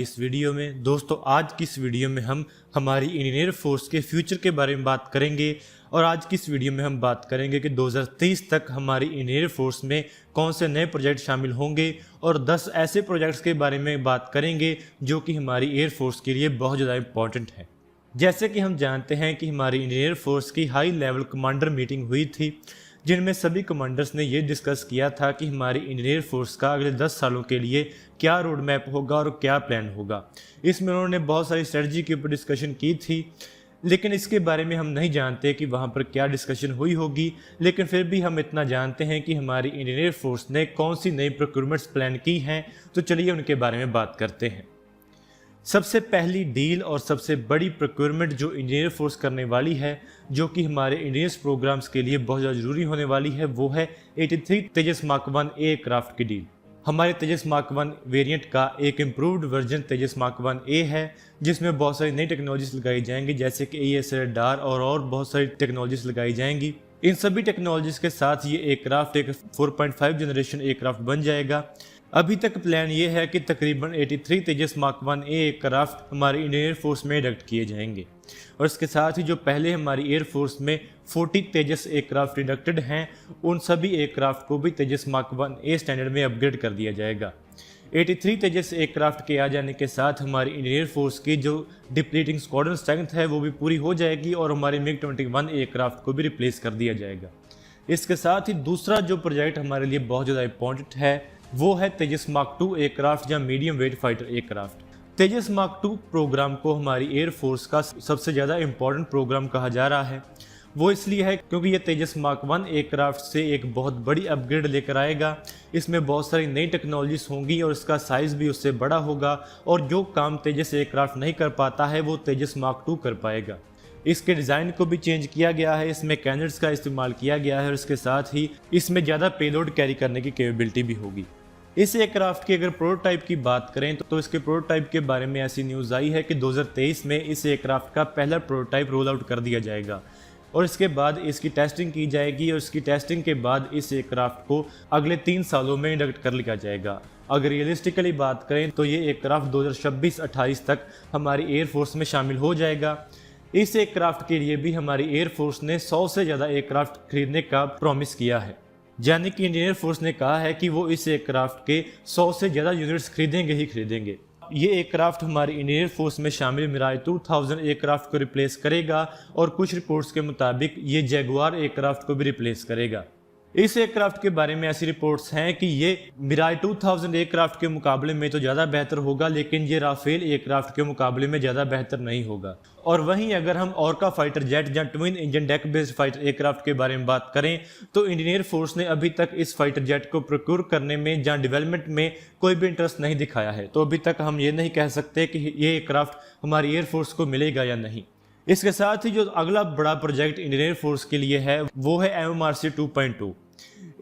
इस वीडियो में दोस्तों आज की इस वीडियो में हम हमारी इंडियन फोर्स के फ्यूचर के बारे में बात करेंगे और आज की इस वीडियो में हम बात करेंगे कि 2023 तक हमारी इंडियन फोर्स में कौन से नए प्रोजेक्ट शामिल होंगे और 10 ऐसे प्रोजेक्ट्स के बारे में बात करेंगे जो कि हमारी एयर फोर्स के लिए बहुत ज़्यादा इंपॉर्टेंट है। जैसे कि हम जानते हैं कि हमारी इंडियन फोर्स की हाई लेवल कमांडर मीटिंग हुई थी जिनमें सभी कमांडर्स ने ये डिस्कस किया था कि हमारी इंडियन फोर्स का अगले 10 सालों के लिए क्या रोड मैप होगा और क्या प्लान होगा। इसमें उन्होंने बहुत सारी स्ट्रेटजी के ऊपर डिस्कशन की थी, लेकिन इसके बारे में हम नहीं जानते कि वहाँ पर क्या डिस्कशन हुई होगी। लेकिन फिर भी हम इतना जानते हैं कि हमारी इंडियन फोर्स ने कौन सी नई प्रोक्योरमेंट्स प्लान की हैं, तो चलिए उनके बारे में बात करते हैं। सबसे पहली डील और सबसे बड़ी प्रोक्योरमेंट जो इंडियन फोर्स करने वाली है, जो कि हमारे इंडियन प्रोग्राम्स के लिए बहुत ज़्यादा जरूरी होने वाली है, वो है 83 तेजस मार्क 1 एयरक्राफ्ट की डील। हमारे तेजस मार्क 1 वेरिएंट का एक इम्प्रूव्ड वर्जन तेजस मार्क 1 ए है, जिसमें बहुत सारी नई टेक्नोलॉजीज लगाई जाएंगी, जैसे कि AES रडार और बहुत सारी टेक्नोलॉजीज लगाई जाएंगी। इन सभी टेक्नोलॉजीज के साथ ये एयरक्राफ्ट एक 4.5 जनरेशन एयरक्राफ्ट बन जाएगा। अभी तक प्लान ये है कि तकरीबन 83 तेजस मार्क 1 ए एयरक्राफ्ट हमारी इंडियन फोर्स में इंडक्ट किए जाएंगे और इसके साथ ही जो पहले हमारी एयर फोर्स में 40 तेजस एयरक्राफ्ट इंडक्टेड हैं, उन सभी एयरक्राफ्ट को भी तेजस मार्क 1 ए स्टैंडर्ड में अपग्रेड कर दिया जाएगा। 83 तेजस एयरक्राफ्ट के आ जाने के साथ हमारी इंडियन फोर्स की जो डिप्लीटिंग स्क्वाड्रन स्ट्रेंथ है वो भी पूरी हो जाएगी और हमारे MiG-21 एयरक्राफ्ट को भी रिप्लेस कर दिया जाएगा। इसके साथ ही दूसरा जो प्रोजेक्ट हमारे लिए बहुत ज़्यादा इंपॉर्टेंट है वो है तेजस मार्क 2 एयरक्राफ्ट या मीडियम वेट फाइटर एयरक्राफ्ट। तेजस मार्क 2 प्रोग्राम को हमारी एयर फोर्स का सबसे ज़्यादा इंपॉर्टेंट प्रोग्राम कहा जा रहा है। वो इसलिए है क्योंकि ये तेजस मार्क 1 एयरक्राफ्ट से एक बहुत बड़ी अपग्रेड लेकर आएगा। इसमें बहुत सारी नई टेक्नोलॉजीज होंगी और इसका साइज़ भी उससे बड़ा होगा और जो काम तेजस एयरक्राफ्ट नहीं कर पाता है वो तेजस मार्क 2 कर पाएगा। इसके डिज़ाइन को भी चेंज किया गया है, इसमें कैनर्स का इस्तेमाल किया गया है और इसके साथ ही इसमें ज़्यादा पेलोड कैरी करने की कैपेबिलिटी भी होगी। इस एयरक्राफ्ट की अगर प्रोटोटाइप की बात करें तो इसके प्रोटोटाइप के बारे में ऐसी न्यूज़ आई है कि 2023 में इस एयरक्राफ्ट का पहला प्रोटोटाइप रोल आउट कर दिया जाएगा और इसके बाद इसकी टेस्टिंग की जाएगी और इसकी टेस्टिंग के बाद इस एयरक्राफ्ट को अगले 3 सालों में इंडक्ट कर लिया जाएगा। अगर रियलिस्टिकली बात करें तो ये एयरक्राफ्ट 2026-28 तक हमारी एयरफोर्स में शामिल हो जाएगा। इस एयरक्राफ्ट के लिए भी हमारी एयरफोर्स ने 100 से ज़्यादा एयरक्राफ्ट खरीदने का प्रॉमिस किया है, यानी कि इंडियन फोर्स ने कहा है कि वो इस एयरक्राफ्ट के 100 से ज़्यादा यूनिट्स खरीदेंगे ही खरीदेंगे। ये एयरक्राफ्ट हमारी इंडियन फोर्स में शामिल मिराज 2000 एयरक्राफ्ट को रिप्लेस करेगा और कुछ रिपोर्ट्स के मुताबिक ये जैगुआर एयरक्राफ्ट को भी रिप्लेस करेगा। इस एयरक्राफ्ट के बारे में ऐसी रिपोर्ट्स हैं कि ये मिराज 2000 एयरक्राफ्ट के मुकाबले में तो ज़्यादा बेहतर होगा, लेकिन ये राफेल एयरक्राफ्ट के मुकाबले में ज़्यादा बेहतर नहीं होगा। और वहीं अगर हम ऑर्का फाइटर जेट या twin engine deck based fighter aircraft के बारे में बात करें तो इंडियन एयर फोर्स ने अभी तक इस फाइटर जेट को प्रोक्योर करने में या डेवलपमेंट में कोई भी इंटरेस्ट नहीं दिखाया है, तो अभी तक हम ये नहीं कह सकते कि ये एयरक्राफ्ट हमारी एयरफोर्स को मिलेगा या नहीं। इसके साथ ही जो अगला बड़ा प्रोजेक्ट इंडियन एयर फोर्स के लिए है वो है MMRC 2.2।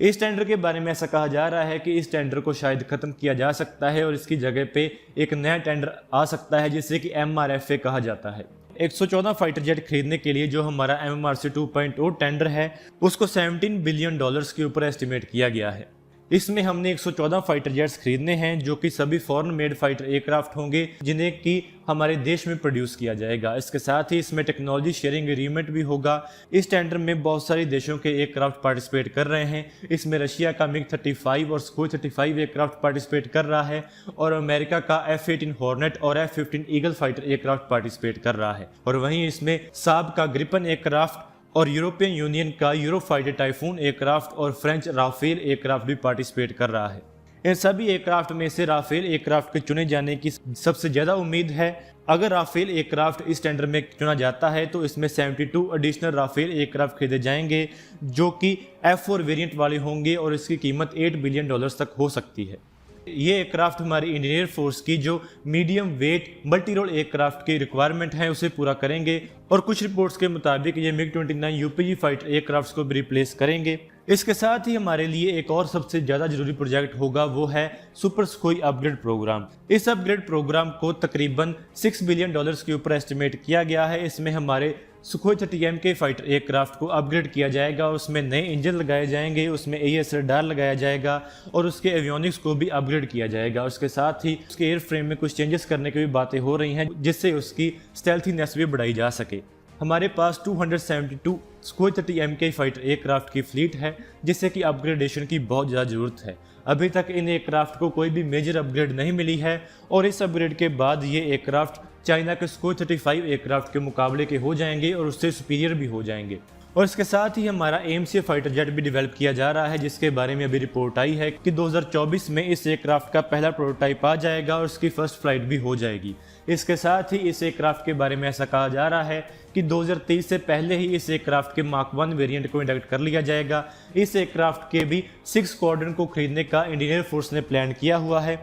इस टेंडर के बारे में ऐसा कहा जा रहा है कि इस टेंडर को शायद खत्म किया जा सकता है और इसकी जगह पे एक नया टेंडर आ सकता है जिसे कि MRFA कहा जाता है। 114 फाइटर जेट खरीदने के लिए जो हमारा MMRC 2.0 टेंडर है उसको $17 बिलियन के ऊपर एस्टिमेट किया गया है। इसमें हमने 114 फाइटर जेट्स खरीदने हैं जो कि सभी फॉरेन मेड फाइटर एयरक्राफ्ट होंगे जिन्हें कि हमारे देश में प्रोड्यूस किया जाएगा। इसके साथ ही इसमें टेक्नोलॉजी शेयरिंग एग्रीमेंट भी होगा। इस टेंडर में बहुत सारे देशों के एयरक्राफ्ट पार्टिसिपेट कर रहे हैं। इसमें रशिया का MiG-35 और Sukhoi 35 एयरक्राफ्ट पार्टिसिपेट कर रहा है और अमेरिका का F-18 हॉर्नेट और F-15 eagle fighter aircraft participate कर रहा है और वहीं इसमें साब का ग्रिपन एयरक्राफ्ट और यूरोपियन यूनियन का यूरोफाइटर टाइफून एयरक्राफ्ट और फ्रेंच राफेल एयरक्राफ्ट भी पार्टिसिपेट कर रहा है। इन सभी एयरक्राफ्ट में से राफेल एयरक्राफ्ट के चुने जाने की सबसे ज़्यादा उम्मीद है। अगर राफेल एयरक्राफ्ट इस टेंडर में चुना जाता है तो इसमें 72 एडिशनल राफेल एयरक्राफ्ट खरीदे जाएंगे जो कि F4 वेरिएंट वाले होंगे और इसकी कीमत $8 बिलियन तक हो सकती है। ये एयरक्राफ्ट हमारी इंडियन एयर फोर्स की जो medium weight multi role aircraft की रिक्वायरमेंट है उसे पूरा करेंगे और कुछ रिपोर्ट्स के मुताबिक ये MiG-29 UPG फाइटर एयरक्राफ्ट को भी रिप्लेस करेंगे। इसके साथ ही हमारे लिए एक और सबसे ज़्यादा जरूरी प्रोजेक्ट होगा, वो है सुपर सुखोई अपग्रेड प्रोग्राम। इस अपग्रेड प्रोग्राम को तकरीबन $6 बिलियन के ऊपर एस्टिमेट किया गया है। इसमें हमारे सुखोई 30M के फाइटर एयरक्राफ्ट को अपग्रेड किया जाएगा, उसमें नए इंजन लगाए जाएंगे, उसमें AES रडार लगाया जाएगा और उसके एवियोनिक्स को भी अपग्रेड किया जाएगा। उसके साथ ही उसके एयर फ्रेम में कुछ चेंजेस करने की भी बातें हो रही हैं, जिससे उसकी स्टेल्थीनेस भी बढ़ाई जा सके। हमारे पास 272 सुखोई 30M के फाइटर एयरक्राफ्ट की फ्लीट है, जिससे कि अपग्रेडेशन की बहुत ज़्यादा ज़रूरत है। अभी तक इन एयरक्राफ्ट को कोई भी मेजर अपग्रेड नहीं मिली है और इस अपग्रेड के बाद ये एयरक्राफ्ट चाइना के सुखोई 35 एयरक्राफ्ट के मुकाबले के हो जाएंगे और उससे सुपीरियर भी हो जाएंगे। और इसके साथ ही हमारा AMC फाइटर जेट भी डेवलप किया जा रहा है, जिसके बारे में अभी रिपोर्ट आई है कि 2024 में इस एयरक्राफ्ट का पहला प्रोटोटाइप आ जाएगा और उसकी फर्स्ट फ्लाइट भी हो जाएगी। इसके साथ ही इस एयरक्राफ्ट के बारे में ऐसा कहा जा रहा है कि 2023 से पहले ही इस एयरक्राफ्ट के मार्क 1 वेरिएंट को इंडक्ट कर लिया जाएगा। इस एयरक्राफ्ट के भी 6 स्क्वाड्रन को खरीदने का इंडियन एयरफोर्स ने प्लान किया हुआ है,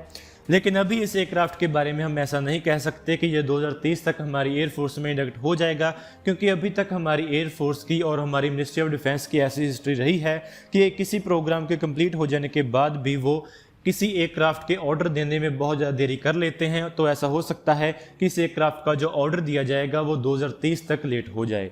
लेकिन अभी इस एयरक्राफ्ट के बारे में हम ऐसा नहीं कह सकते कि यह 2023 तक हमारी एयरफोर्स में इंडक्ट हो जाएगा, क्योंकि अभी तक हमारी एयरफोर्स की और हमारी मिनिस्ट्री ऑफ डिफेंस की ऐसी हिस्ट्री रही है कि किसी प्रोग्राम के कंप्लीट हो जाने के बाद भी वो किसी एयरक्राफ्ट के ऑर्डर देने में बहुत ज़्यादा देरी कर लेते हैं। तो ऐसा हो सकता है कि इस एयरक्राफ्ट का जो ऑर्डर दिया जाएगा वो 2023 तक लेट हो जाए।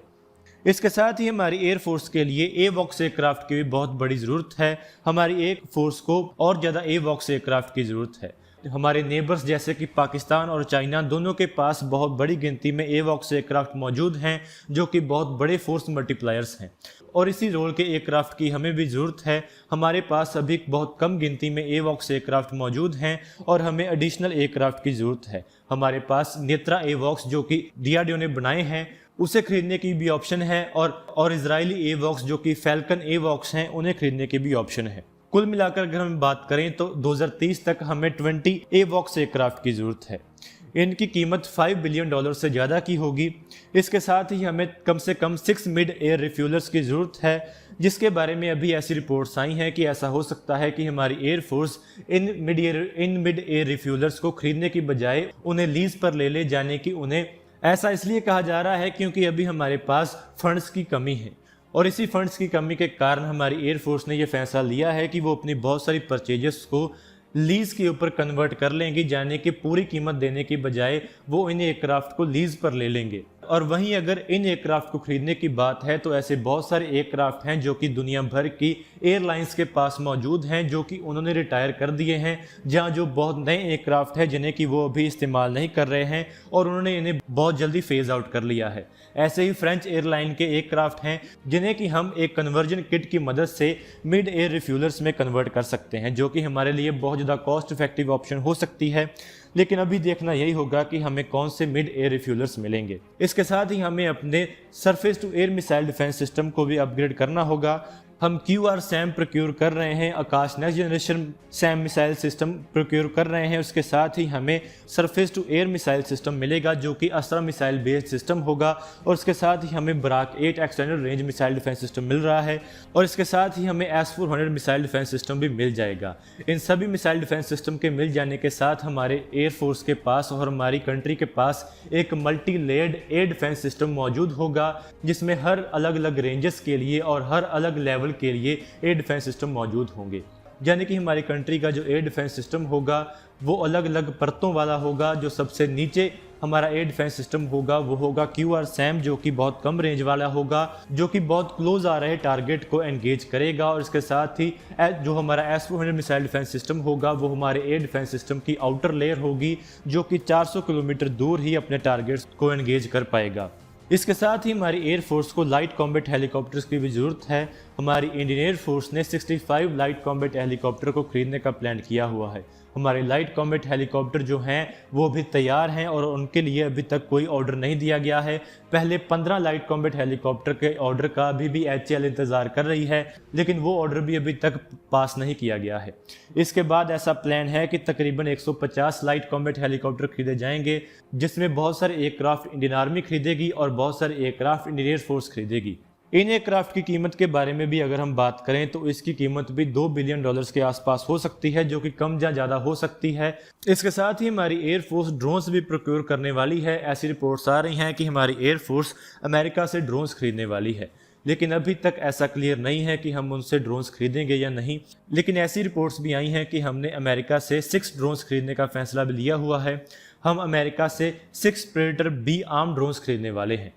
इसके साथ ही हमारी एयरफोर्स के लिए एवॉक्स एयरक्राफ्ट की भी बहुत बड़ी ज़रूरत है। हमारी एयरफोर्स को और ज़्यादा एवॉक्स एयरक्राफ्ट की ज़रूरत है। हमारे नेबर्स जैसे कि पाकिस्तान और चाइना दोनों के पास बहुत बड़ी गिनती में एवॉक्स एयरक्राफ्ट मौजूद हैं, जो कि बहुत बड़े फोर्स मल्टीप्लायर्स हैं और इसी रोल के एयरक्राफ्ट की हमें भी ज़रूरत है। हमारे पास अभी बहुत कम गिनती में एवॉक्स एयरक्राफ्ट मौजूद हैं और हमें एडिशनल एयरक्राफ्ट की ज़रूरत है। हमारे पास नेत्रा एवॉक्स जो कि DRDO ने बनाए हैं उसे खरीदने की भी ऑप्शन है और इजरायली एवॉक्स जो कि फैल्कन एवॉक्स हैं उन्हें खरीदने की भी ऑप्शन है। कुल मिलाकर अगर हम बात करें तो 2023 तक हमें 20 एवॉक्स एयरक्राफ्ट की ज़रूरत है। इनकी कीमत $5 बिलियन से ज़्यादा की होगी। इसके साथ ही हमें कम से कम 6 मिड एयर रिफ्यूलर्स की ज़रूरत है, जिसके बारे में अभी ऐसी रिपोर्ट्स आई हैं कि ऐसा हो सकता है कि हमारी एयरफोर्स इन मिड एयर रिफ्यूलर्स को खरीदने की बजाय उन्हें लीज पर ले ले जाने की उन्हें ऐसा इसलिए कहा जा रहा है क्योंकि अभी हमारे पास फंड्स की कमी है और इसी फंड्स की कमी के कारण हमारी एयरफोर्स ने यह फैसला लिया है कि वो अपनी बहुत सारी परचेजेस को लीज के ऊपर कन्वर्ट कर लेंगे, यानी कि पूरी कीमत देने की बजाय वो इन एयरक्राफ्ट को लीज पर ले लेंगे। और वहीं अगर इन एयरक्राफ्ट को खरीदने की बात है तो ऐसे बहुत सारे एयरक्राफ्ट हैं जो कि दुनिया भर की एयरलाइंस के पास मौजूद हैं, जो कि उन्होंने रिटायर कर दिए हैं, जहां जो बहुत नए एयरक्राफ्ट हैं जिन्हें कि वो अभी इस्तेमाल नहीं कर रहे हैं और उन्होंने इन्हें बहुत जल्दी फेज आउट कर लिया है। ऐसे ही फ्रेंच एयरलाइन के एयरक्राफ्ट हैं जिन्हें कि हम एक कन्वर्जन किट की मदद से मिड एयर रिफ्यूलर्स में कन्वर्ट कर सकते हैं, जो कि हमारे लिए बहुत ज़्यादा कॉस्ट इफेक्टिव ऑप्शन हो सकती है। लेकिन अभी देखना यही होगा कि हमें कौन से मिड एयर रिफ्यूलर्स मिलेंगे। इसके साथ ही हमें अपने surface to air missile defence system को भी अपग्रेड करना होगा। हम QR-SAM प्रोक्योर कर रहे हैं, Akash next generation SAM missile system procure कर रहे हैं। उसके साथ ही हमें surface to air missile system मिलेगा जो कि असरा मिसाइल बेस्ड सिस्टम होगा और इसके साथ ही हमें Barak 8 extended range missile defence system मिल रहा है और इसके साथ ही हमें S-400 मिसाइल डिफेंस सिस्टम भी मिल जाएगा। इन सभी मिसाइल डिफेंस सिस्टम के मिल जाने के साथ हमारे एयरफोर्स के पास और हमारी कंट्री के पास एक multi layered air defence system मौजूद होगा, जिसमें हर अलग अलग रेंजेस के लिए और हर अलग लेवल के लिए एयर डिफेंस सिस्टम मौजूद होंगे। यानी कि हमारी कंट्री का जो एयर डिफेंस सिस्टम होगा वो अलग अलग परतों वाला होगा। जो सबसे नीचे हमारा एयर डिफेंस सिस्टम होगा वो होगा QR-SAM, जो कि बहुत कम रेंज वाला होगा, जो कि बहुत क्लोज आ रहे टारगेट को एंगेज करेगा। और इसके साथ ही जो हमारा S-400 मिसाइल डिफेंस सिस्टम होगा वो हमारे एयर डिफेंस सिस्टम की आउटर लेयर होगी, जो कि 400 किलोमीटर दूर ही अपने टारगेट्स को एंगेज कर पाएगा। इसके साथ ही हमारी एयरफोर्स को लाइट कॉम्बैट हेलीकॉप्टर्स की भी ज़रूरत है। हमारी इंडियन एयरफोर्स ने 65 लाइट कॉम्बैट हेलीकॉप्टर को खरीदने का प्लान किया हुआ है। हमारे लाइट कॉम्बैट हेलीकॉप्टर जो हैं वो भी तैयार हैं और उनके लिए अभी तक कोई ऑर्डर नहीं दिया गया है। पहले 15 लाइट कॉम्बैट हेलीकॉप्टर के ऑर्डर का भी HAL इंतज़ार कर रही है, लेकिन वो ऑर्डर भी अभी तक पास नहीं किया गया है। इसके बाद ऐसा प्लान है कि तकरीबन 150 लाइट कॉम्बैट हेलीकॉप्टर खरीदे जाएंगे, जिसमें बहुत सारे एयरक्राफ्ट इंडियन आर्मी खरीदेगी और बहुत सारे एयरक्राफ्ट इंडियन एयरफोर्स खरीदेगी। इन एयरक्राफ्ट की कीमत के बारे में भी अगर हम बात करें तो इसकी कीमत भी $2 बिलियन के आसपास हो सकती है, जो कि कम या ज़्यादा हो सकती है। इसके साथ ही हमारी एयरफोर्स ड्रोन्स भी प्रोक्योर करने वाली है। ऐसी रिपोर्ट्स आ रही हैं कि हमारी एयरफोर्स अमेरिका से ड्रोन्स खरीदने वाली है। लेकिन अभी तक ऐसा क्लियर नहीं है कि हम उनसे ड्रोन्स खरीदेंगे या नहीं। लेकिन ऐसी रिपोर्ट्स भी आई हैं कि हमने अमेरिका से 6 ड्रोन्स खरीदने का फैसला भी लिया हुआ है। हम अमेरिका से 6 प्रेडेटर बी आर्म ड्रोन्स खरीदने वाले हैं।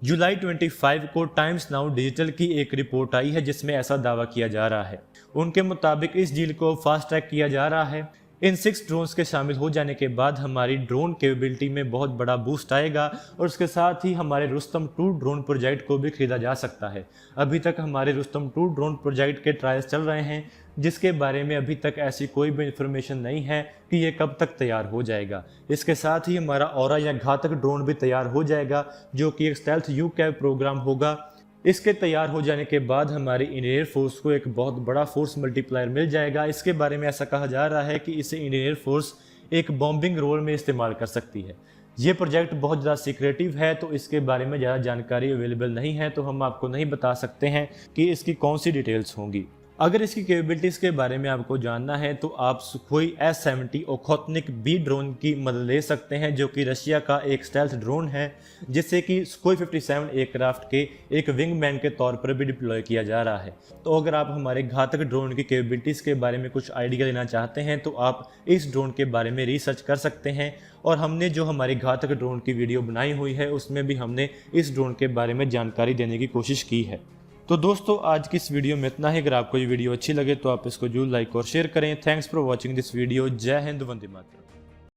जुलाई 25 को टाइम्स नाउ डिजिटल की एक रिपोर्ट आई है जिसमें ऐसा दावा किया जा रहा है। उनके मुताबिक इस डील को फास्ट ट्रैक किया जा रहा है। इन 6 ड्रोन्स के शामिल हो जाने के बाद हमारी ड्रोन कैपेबिलिटी में बहुत बड़ा बूस्ट आएगा और उसके साथ ही हमारे रुस्तम 2 ड्रोन प्रोजेक्ट को भी खरीदा जा सकता है। अभी तक हमारे रुस्तम 2 ड्रोन प्रोजेक्ट के ट्रायल्स चल रहे हैं, जिसके बारे में अभी तक ऐसी कोई भी इंफॉर्मेशन नहीं है कि ये कब तक तैयार हो जाएगा। इसके साथ ही हमारा ऑरा या घातक ड्रोन भी तैयार हो जाएगा, जो कि एक स्टेल्थ यूकैव प्रोग्राम होगा। इसके तैयार हो जाने के बाद हमारी इंडियन एयर फोर्स को एक बहुत बड़ा फोर्स मल्टीप्लायर मिल जाएगा। इसके बारे में ऐसा कहा जा रहा है कि इसे इंडियन एयर फोर्स एक बॉम्बिंग रोल में इस्तेमाल कर सकती है। ये प्रोजेक्ट बहुत ज़्यादा सीक्रेटिव है, तो इसके बारे में ज़्यादा जानकारी अवेलेबल नहीं है, तो हम आपको नहीं बता सकते हैं कि इसकी कौन सी डिटेल्स होंगी। अगर इसकी कैपेबिलिटीज़ के बारे में आपको जानना है तो आप सुखोई S-70 ओखोत्निक बी ड्रोन की मदद ले सकते हैं, जो कि रशिया का एक स्टेल्थ ड्रोन है, जिससे कि सुखोई 57 एयरक्राफ्ट के एक विंगमैन के तौर पर भी डिप्लॉय किया जा रहा है। तो अगर आप हमारे घातक ड्रोन की कैपेबिलिटीज़ के बारे में कुछ आइडिया लेना चाहते हैं तो आप इस ड्रोन के बारे में रिसर्च कर सकते हैं। और हमने जो हमारी घातक ड्रोन की वीडियो बनाई हुई है उसमें भी हमने इस ड्रोन के बारे में जानकारी देने की कोशिश की है। तो दोस्तों, आज की इस वीडियो में इतना ही। अगर आपको ये वीडियो अच्छी लगे तो आप इसको जरूर लाइक और शेयर करें। Thanks for watching this video. जय हिंद, वंदे मातरम।